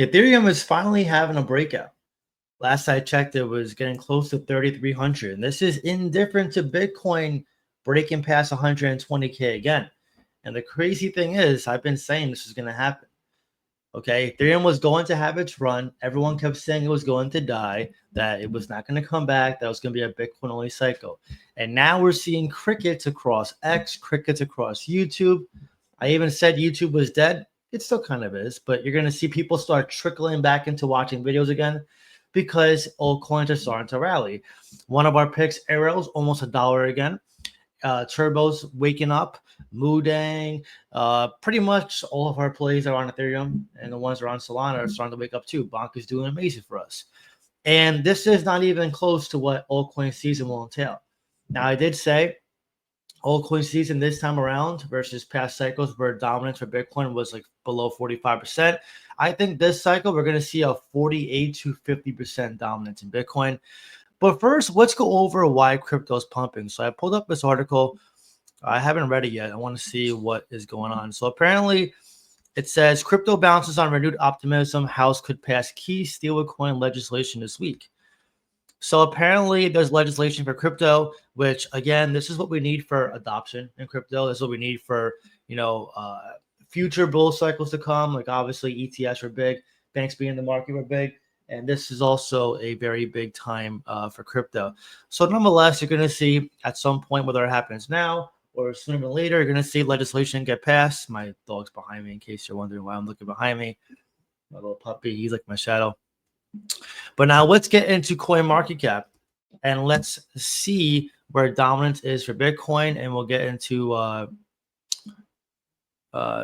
Ethereum is finally having a breakout. Last I checked, it was getting close to 3,300. And this is indifferent to Bitcoin breaking past 120K again. And the crazy thing is, I've been saying this is going to happen. Okay, Ethereum was going to have its run. Everyone kept saying it was going to die, that it was not going to come back, that it was going to be a Bitcoin only cycle. And now we're seeing crickets across X, crickets across YouTube. I even said YouTube was dead. It still kind of is, but you're going to see people start trickling back into watching videos again because altcoins are starting to rally. One of our picks, Arrow's almost $1 again. Turbo's waking up, Moodang, pretty much all of our plays are on Ethereum, and the ones that are on Solana are starting to wake up too. Bonk is doing amazing for us. And this is not even close to what altcoin season will entail. Now, I did say altcoin season this time around versus past cycles where dominance for Bitcoin was like below 45%. I think this cycle we're going to see a 48 to 50% dominance in Bitcoin. But first, let's go over why crypto is pumping. So I pulled up this article. I haven't read it yet. I want to see what is going on. So apparently it says crypto bounces on renewed optimism. House could pass key stablecoin legislation this week. So apparently there's legislation for crypto, which again, this is what we need for adoption in crypto. This is what we need for, future bull cycles to come. Like obviously ETFs were big, banks being in the market were big. And this is also a very big time for crypto. So nonetheless, you're going to see at some point, whether it happens now or sooner or later, you're going to see legislation get passed. My dog's behind me, in case you're wondering why I'm looking behind me. My little puppy, he's like my shadow. But now let's get into CoinMarketCap and let's see where dominance is for Bitcoin. And we'll get into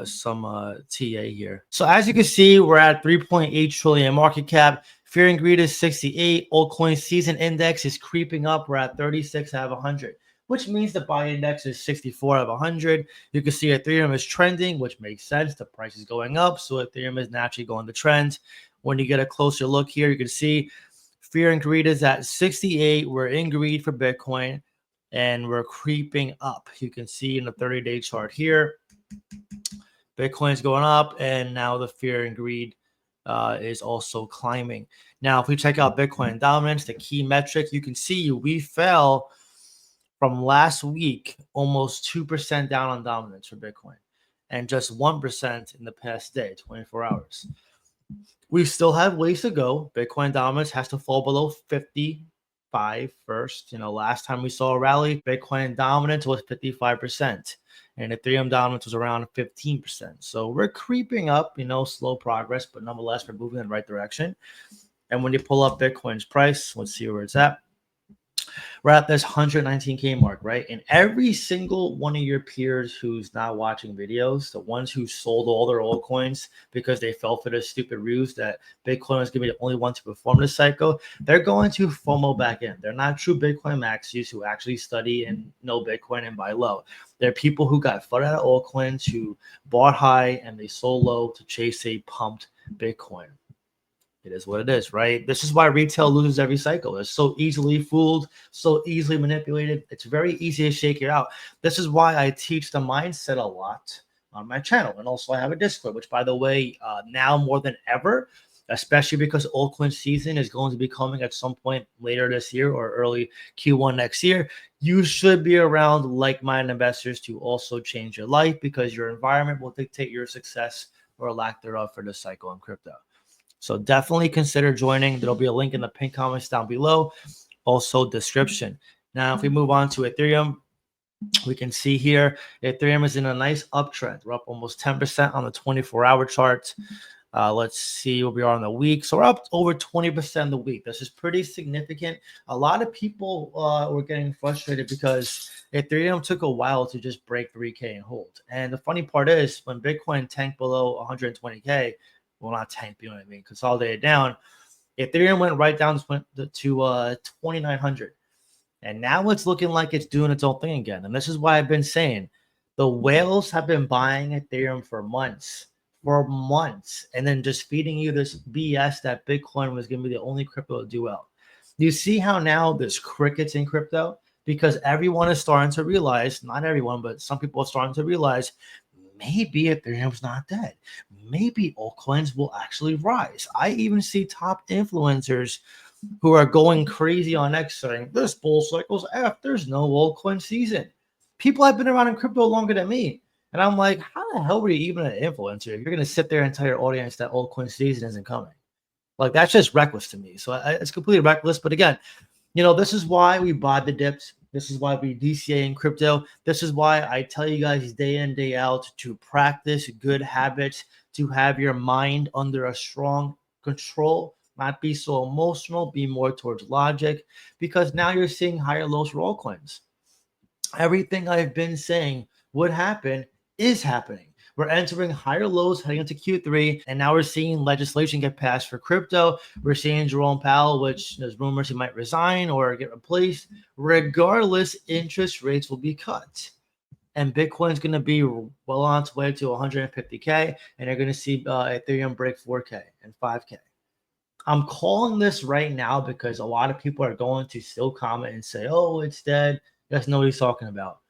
some TA here. So as you can see, we're at 3.8 trillion market cap. Fear and greed is 68. Altcoin season index is creeping up. We're at 36 out of 100, which means the buy index is 64 out of 100. You can see Ethereum is trending, which makes sense. The price is going up, so Ethereum is naturally going to trend. When you get a closer look here, you can see fear and greed is at 68. We're in greed for Bitcoin, and we're creeping up. You can see in the 30-day chart here, Bitcoin is going up, and now the fear and greed is also climbing. Now, if we check out Bitcoin dominance, the key metric, you can see we fell from last week almost 2% down on dominance for Bitcoin and just 1% in the past day, 24 hours. We still have ways to go. Bitcoin dominance has to fall below 55 first. Last time we saw a rally, Bitcoin dominance was 55%. And Ethereum dominance was around 15%. So we're creeping up, slow progress, but nonetheless, we're moving in the right direction. And when you pull up Bitcoin's price, let's see where it's at. We're at this 119K mark, right? And every single one of your peers who's not watching videos, the ones who sold all their altcoins because they fell for this stupid ruse that Bitcoin was going to be the only one to perform this cycle, they're going to FOMO back in. They're not true Bitcoin maxis who actually study and know Bitcoin and buy low. They're people who got flooded out of altcoins, who bought high and they sold low to chase a pumped Bitcoin. It is what it is, right? This is why retail loses every cycle. It's so easily fooled, so easily manipulated. It's very easy to shake it out. This is why I teach the mindset a lot on my channel. And also I have a Discord, which by the way, now more than ever, especially because altcoin season is going to be coming at some point later this year or early Q1 next year, you should be around like-minded investors to also change your life because your environment will dictate your success or lack thereof for this cycle in crypto. So definitely consider joining. There'll be a link in the pinned comments down below. Also description. Now, if we move on to Ethereum, we can see here, Ethereum is in a nice uptrend. We're up almost 10% on the 24-hour chart. Let's see where we are on the week. So we're up over 20% the week. This is pretty significant. A lot of people were getting frustrated because Ethereum took a while to just break 3K and hold. And the funny part is when Bitcoin tanked below 120K, well, not tanked, you know what I mean, consolidated down, Ethereum went right down to 2,900. And now it's looking like it's doing its own thing again. And this is why I've been saying the whales have been buying Ethereum for months, and then just feeding you this BS that Bitcoin was going to be the only crypto to do well. You see how now there's crickets in crypto? Because everyone is starting to realize, not everyone, but some people are starting to realize maybe Ethereum's not dead. Maybe altcoins will actually rise. I even see top influencers who are going crazy on X saying this bull cycle's F. There's no altcoin season. People have been around in crypto longer than me. And I'm like, how the hell were you even an influencer if you're going to sit there and tell your audience that altcoin season isn't coming? Like, that's just reckless to me. So it's completely reckless. But again, this is why we buy the dips. This is why we DCA in crypto. This is why I tell you guys day in, day out to practice good habits, to have your mind under a strong control, not be so emotional, be more towards logic, because now you're seeing higher lows for altcoins. Everything I've been saying would happen is happening. We're entering higher lows heading into Q3, and now we're seeing legislation get passed for crypto. We're seeing Jerome Powell, which there's rumors he might resign or get replaced. Regardless, interest rates will be cut. And Bitcoin's going to be well on its way to 150K, and you're going to see Ethereum break 4K and 5K. I'm calling this right now because a lot of people are going to still comment and say, oh, it's dead. You guys know what he's talking about.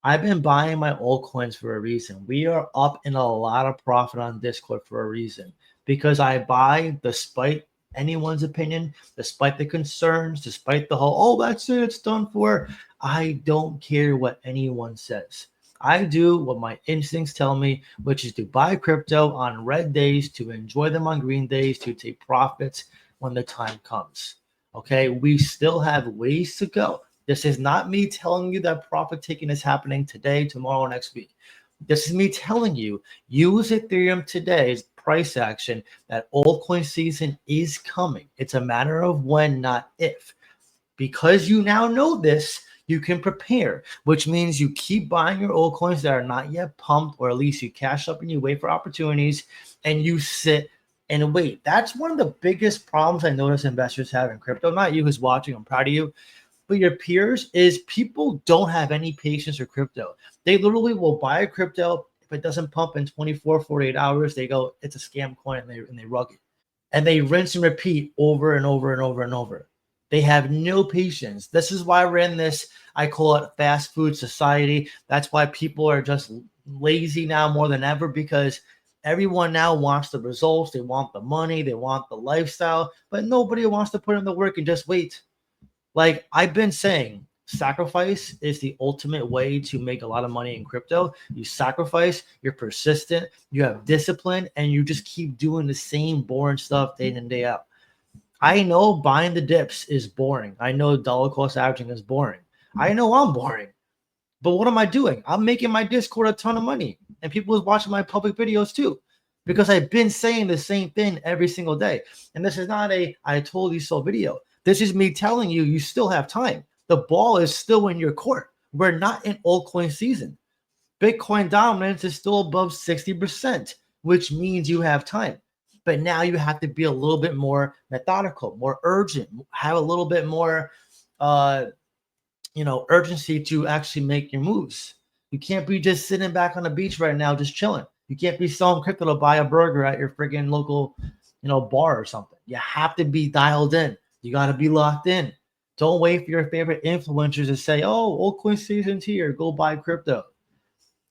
I've been buying my altcoins for a reason. We are up in a lot of profit on Discord for a reason, because I buy despite anyone's opinion, despite the concerns, despite the whole, oh, that's it, it's done for. I don't care what anyone says. I do what my instincts tell me, which is to buy crypto on red days, to enjoy them on green days, to take profits when the time comes. Okay, we still have ways to go. This is not me telling you that profit taking is happening today, tomorrow, next week. This is me telling you, use Ethereum today's price action, that altcoin season is coming. It's a matter of when, not if. Because you now know this, you can prepare, which means you keep buying your altcoins that are not yet pumped, or at least you cash up and you wait for opportunities and you sit and wait. That's one of the biggest problems I notice investors have in crypto. Not you who's watching, I'm proud of you. But your peers is people don't have any patience for crypto. They literally will buy a crypto. If it doesn't pump in 24, 48 hours, they go, it's a scam coin, and they rug it. And they rinse and repeat over and over and over and over. They have no patience. This is why we're in this, I call it fast food society. That's why people are just lazy now more than ever, because everyone now wants the results. They want the money. They want the lifestyle. But nobody wants to put in the work and just wait. Like I've been saying, sacrifice is the ultimate way to make a lot of money in crypto. You sacrifice, you're persistent, you have discipline, and you just keep doing the same boring stuff day in and day out. I know buying the dips is boring. I know dollar cost averaging is boring. I know I'm boring. But what am I doing? I'm making my Discord a ton of money, and people is watching my public videos too, because I've been saying the same thing every single day. And this is not a I told you so video. This is me telling you, you still have time. The ball is still in your court. We're not in altcoin season. Bitcoin dominance is still above 60%, which means you have time. But now you have to be a little bit more methodical, more urgent, have a little bit more, urgency to actually make your moves. You can't be just sitting back on the beach right now, just chilling. You can't be selling crypto to buy a burger at your freaking local, bar or something. You have to be dialed in. You got to be locked in. Don't wait for your favorite influencers to say, oh, altcoin season's here, go buy crypto.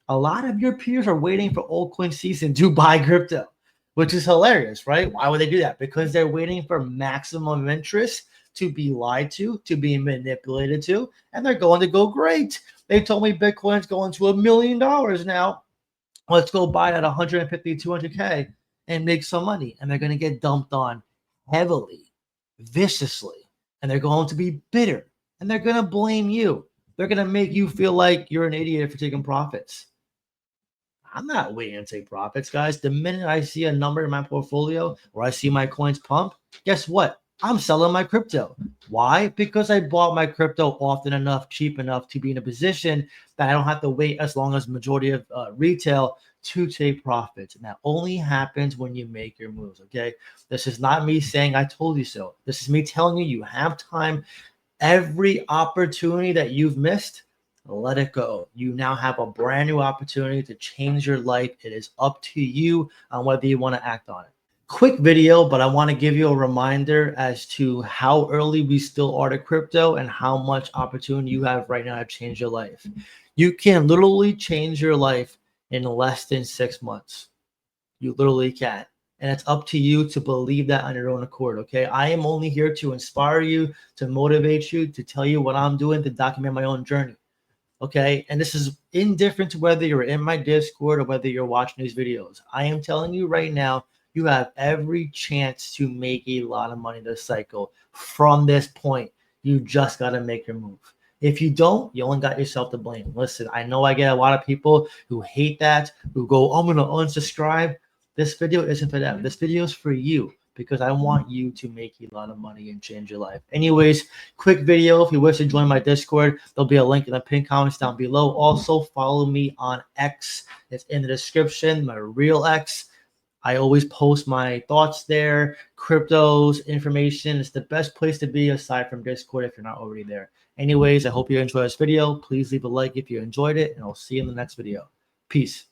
A lot of your peers are waiting for altcoin season to buy crypto, which is hilarious, right? Why would they do that? Because they're waiting for maximum interest to be lied to be manipulated to, and they're going to go great. They told me Bitcoin's going to $1 million now. Let's go buy it at 150, 200K and make some money. And they're going to get dumped on heavily, viciously, and they're going to be bitter, and they're going to blame you. They're going to make you feel like you're an idiot for taking profits. I'm not waiting to take profits, guys. The minute I see a number in my portfolio or I see my coins pump, guess what? I'm selling my crypto. Why? Because I bought my crypto often enough, cheap enough to be in a position that I don't have to wait as long as the majority of retail to take profits. And that only happens when you make your moves, okay? This is not me saying I told you so. This is me telling you you have time. Every opportunity that you've missed, let it go. You now have a brand new opportunity to change your life. It is up to you on whether you want to act on it. Quick video, but I want to give you a reminder as to how early we still are to crypto and how much opportunity you have right now to change your life. You can literally change your life in less than 6 months. You literally can. And it's up to you to believe that on your own accord, okay? I am only here to inspire you, to motivate you, to tell you what I'm doing, to document my own journey, okay? And this is indifferent to whether you're in my Discord or whether you're watching these videos. I am telling you right now, you have every chance to make a lot of money this cycle from this point. You just got to make your move. If you don't, you only got yourself to blame. Listen, I know I get a lot of people who hate that, who go, I'm going to unsubscribe. This video isn't for them. This video is for you because I want you to make a lot of money and change your life. Anyways, quick video. If you wish to join my Discord, there'll be a link in the pinned comments down below. Also, follow me on X. It's in the description, my real X. I always post my thoughts there, cryptos, information. It's the best place to be aside from Discord if you're not already there. Anyways, I hope you enjoyed this video. Please leave a like if you enjoyed it, and I'll see you in the next video. Peace.